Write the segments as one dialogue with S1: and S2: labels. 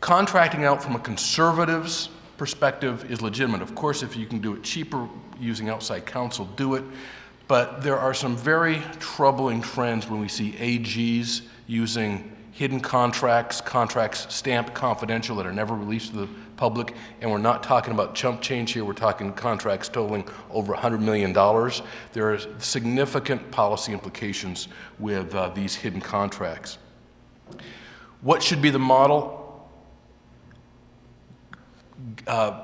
S1: Contracting out from a conservative's perspective is legitimate. Of course, if you can do it cheaper using outside counsel, do it. But there are some very troubling trends when we see AGs using hidden contracts, contracts stamped confidential that are never released to the public, and we're not talking about chump change here, we're talking contracts totaling over $100 million. There are significant policy implications with these hidden contracts. What should be the model?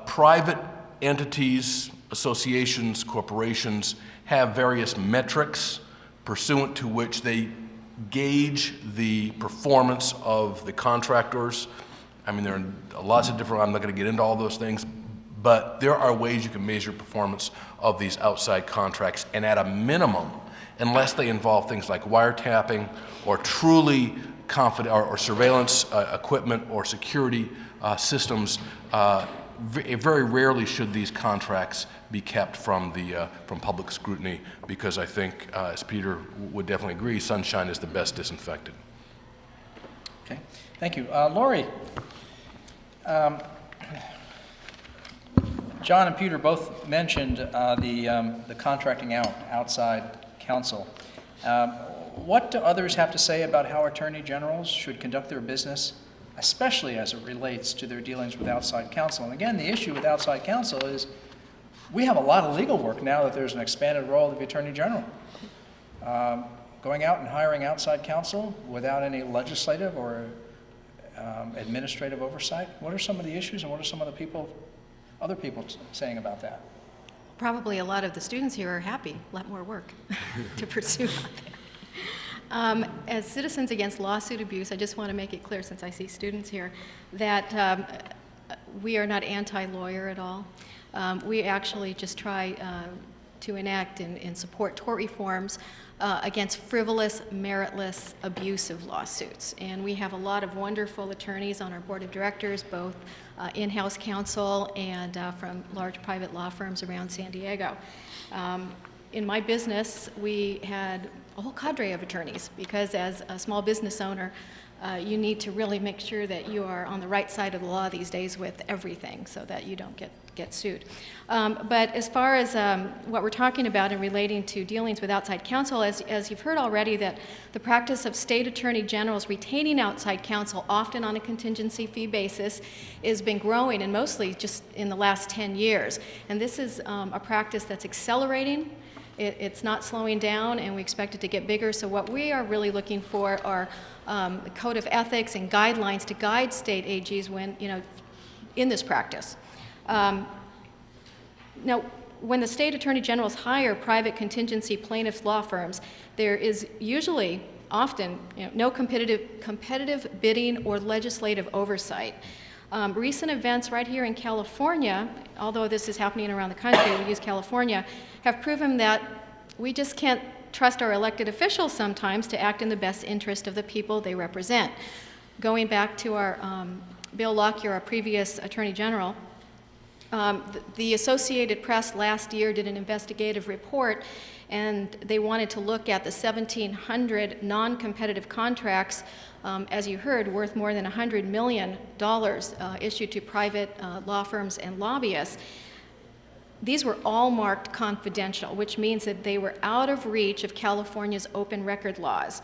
S1: Private entities, associations, corporations have various metrics pursuant to which they gauge the performance of the contractors. I mean, there are lots of different, I'm not going to get into all those things, but there are ways you can measure performance of these outside contracts, and at a minimum, unless they involve things like wiretapping or truly or surveillance equipment or security systems, very rarely should these contracts be kept from public scrutiny, because I think, as Peter would definitely agree, sunshine is the best disinfectant.
S2: Okay, thank you. Lorie, John and Peter both mentioned the contracting outside counsel. What do others have to say about how attorney generals should conduct their business, especially as it relates to their dealings with outside counsel? And again, the issue with outside counsel is we have a lot of legal work now that there's an expanded role of the attorney general. Going out and hiring outside counsel without any legislative or administrative oversight, what are some of the issues, and what are some of the other people saying about that?
S3: Probably a lot of the students here are happy, a lot more work to pursue out there. As Citizens Against Lawsuit Abuse, I just want to make it clear, since I see students here, that we are not anti-lawyer at all. We actually just try to enact and support tort reforms against frivolous, meritless, abusive lawsuits. And we have a lot of wonderful attorneys on our board of directors, both in-house counsel and from large private law firms around San Diego. In my business, we had a whole cadre of attorneys, because as a small business owner, you need to really make sure that you are on the right side of the law these days with everything, so that you don't get sued. But as far as what we're talking about in relating to dealings with outside counsel, as you've heard already, that the practice of state attorney generals retaining outside counsel, often on a contingency fee basis, has been growing, and mostly just in the last 10 years. And this is a practice that's accelerating. It's not slowing down, and we expect it to get bigger. So what we are really looking for are a code of ethics and guidelines to guide state AGs when, in this practice. Now, when the state attorney generals hire private contingency plaintiffs' law firms, there is usually, often, no competitive bidding or legislative oversight. Recent events right here in California, although this is happening around the country, we use California, have proven that we just can't trust our elected officials sometimes to act in the best interest of the people they represent. Going back to our Bill Lockyer, our previous Attorney General, the Associated Press last year did an investigative report, and they wanted to look at the 1,700 non-competitive contracts, as you heard, worth more than $100 million issued to private law firms and lobbyists. These were all marked confidential, which means that they were out of reach of California's open record laws.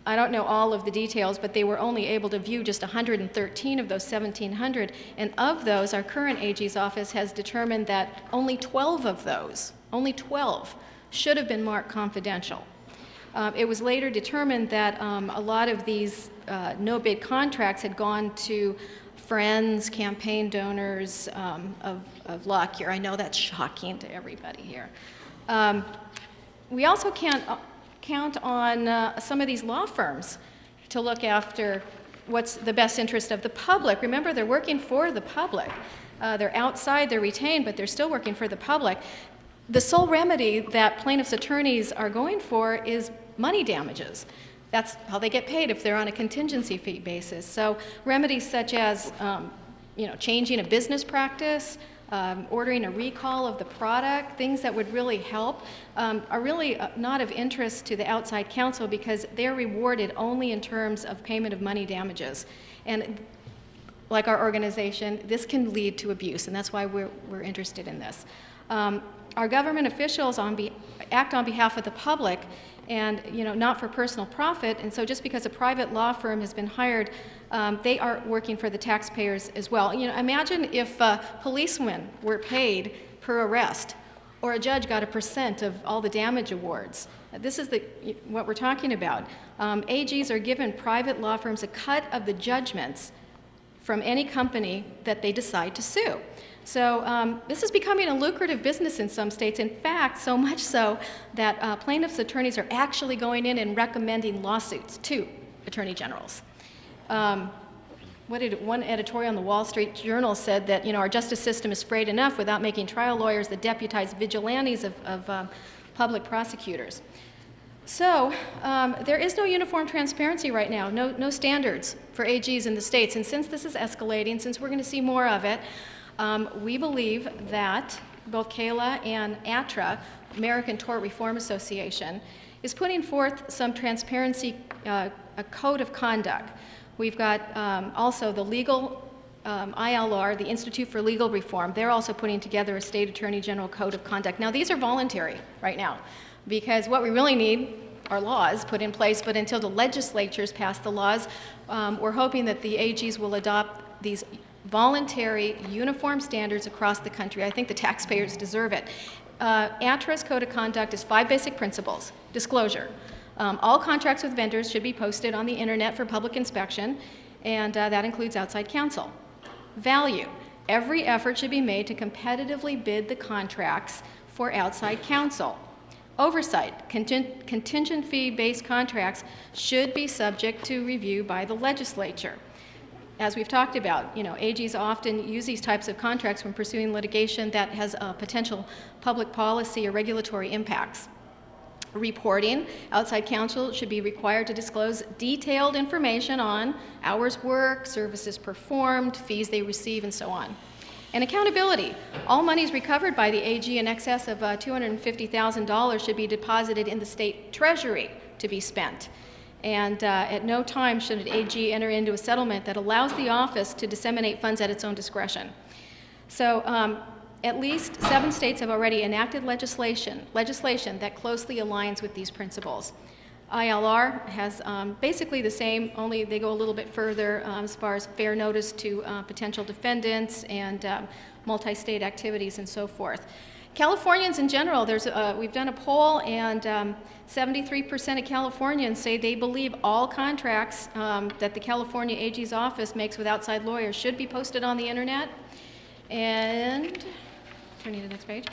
S3: I don't know all of the details, but they were only able to view just 113 of those 1,700, and of those, our current AG's office has determined that only 12 of those, only 12, should have been marked confidential. It was later determined that a lot of these no-bid contracts had gone to friends, campaign donors of Lockyer. I know that's shocking to everybody here. We also can't count on some of these law firms to look after what's the best interest of the public. Remember, they're working for the public. They're outside, they're retained, but they're still working for the public. The sole remedy that plaintiffs' attorneys are going for is money damages. That's how they get paid if they're on a contingency fee basis. So remedies such as changing a business practice, ordering a recall of the product, things that would really help, are really not of interest to the outside counsel because they're rewarded only in terms of payment of money damages. And like our organization, this can lead to abuse, and that's why we're interested in this. Our government officials act on behalf of the public and not for personal profit, and so just because a private law firm has been hired, they are working for the taxpayers as well. Imagine if policemen were paid per arrest, or a judge got a % of all the damage awards. This is what we're talking about. AGs are given private law firms a cut of the judgments from any company that they decide to sue. So this is becoming a lucrative business in some states. In fact, so much so that plaintiffs' attorneys are actually going in and recommending lawsuits to attorney generals. One editorial in the Wall Street Journal said that our justice system is frayed enough without making trial lawyers the deputized vigilantes of public prosecutors. So there is no uniform transparency right now, no standards for AGs in the states. And since this is escalating, since we're going to see more of it, we believe that both CALA and ATRA, American Tort Reform Association, is putting forth some transparency, a code of conduct. We've got also the legal ILR, the Institute for Legal Reform. They're also putting together a state attorney general code of conduct. Now, these are voluntary right now, because what we really need are laws put in place, but until the legislatures pass the laws, we're hoping that the AGs will adopt these voluntary, uniform standards across the country. I think the taxpayers deserve it. ATRA's Code of Conduct is 5 basic principles. Disclosure. All contracts with vendors should be posted on the internet for public inspection, and that includes outside counsel. Value. Every effort should be made to competitively bid the contracts for outside counsel. Oversight. Contingent fee-based contracts should be subject to review by the legislature. As we've talked about, AGs often use these types of contracts when pursuing litigation that has potential public policy or regulatory impacts. Reporting. Outside counsel should be required to disclose detailed information on hours worked, services performed, fees they receive, and so on. And accountability. All monies recovered by the AG in excess of $250,000 should be deposited in the state treasury to be spent. And at no time should an AG enter into a settlement that allows the office to disseminate funds at its own discretion. So at least 7 states have already enacted legislation that closely aligns with these principles. ILR has basically the same, only they go a little bit further as far as fair notice to potential defendants and multi-state activities and so forth. Californians in general, we've done a poll, and 73% of Californians say they believe all contracts that the California AG's office makes with outside lawyers should be posted on the internet. And, turning to the next page,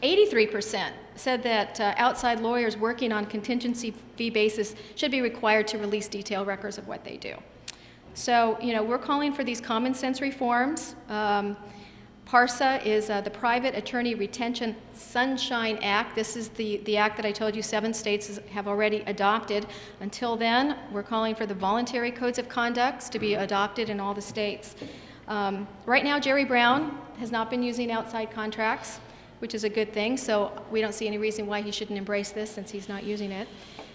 S3: 83% said that outside lawyers working on contingency fee basis should be required to release detailed records of what they do. So, we're calling for these common sense reforms. PARSA is the Private Attorney Retention Sunshine Act. This is the act that I told you 7 states have already adopted. Until then, we're calling for the voluntary codes of conduct to be adopted in all the states. Right now, Jerry Brown has not been using outside contracts, which is a good thing, so we don't see any reason why he shouldn't embrace this since he's not using it.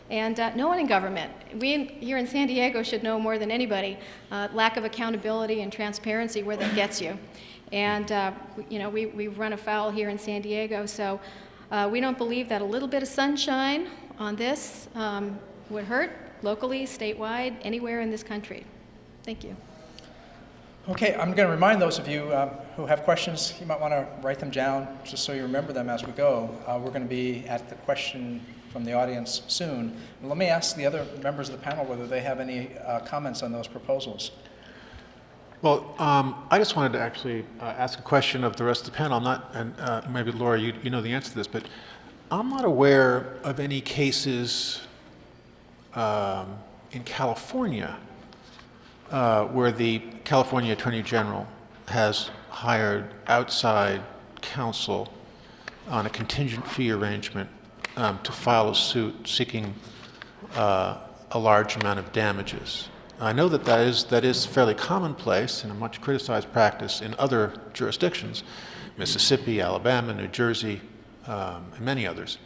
S3: And no one in government, here in San Diego should know more than anybody, lack of accountability and transparency, where that gets you. And we've run afoul here in San Diego, so we don't believe that a little bit of sunshine on this would hurt locally, statewide, anywhere in this country. Thank you.
S2: Okay, I'm going to remind those of you who have questions, you might want to write them down just so you remember them as we go. We're going to be at the question from the audience soon. And let me ask the other members of the panel whether they have any comments on those proposals.
S4: Well, I just wanted to actually ask a question of the rest of the panel. I'm not, and maybe Lorie, you know the answer to this, but I'm not aware of any cases in California where the California Attorney General has hired outside counsel on a contingent fee arrangement to file a suit seeking a large amount of damages. I know that is fairly commonplace and a much criticized practice in other jurisdictions, Mississippi, Alabama, New Jersey, and many others.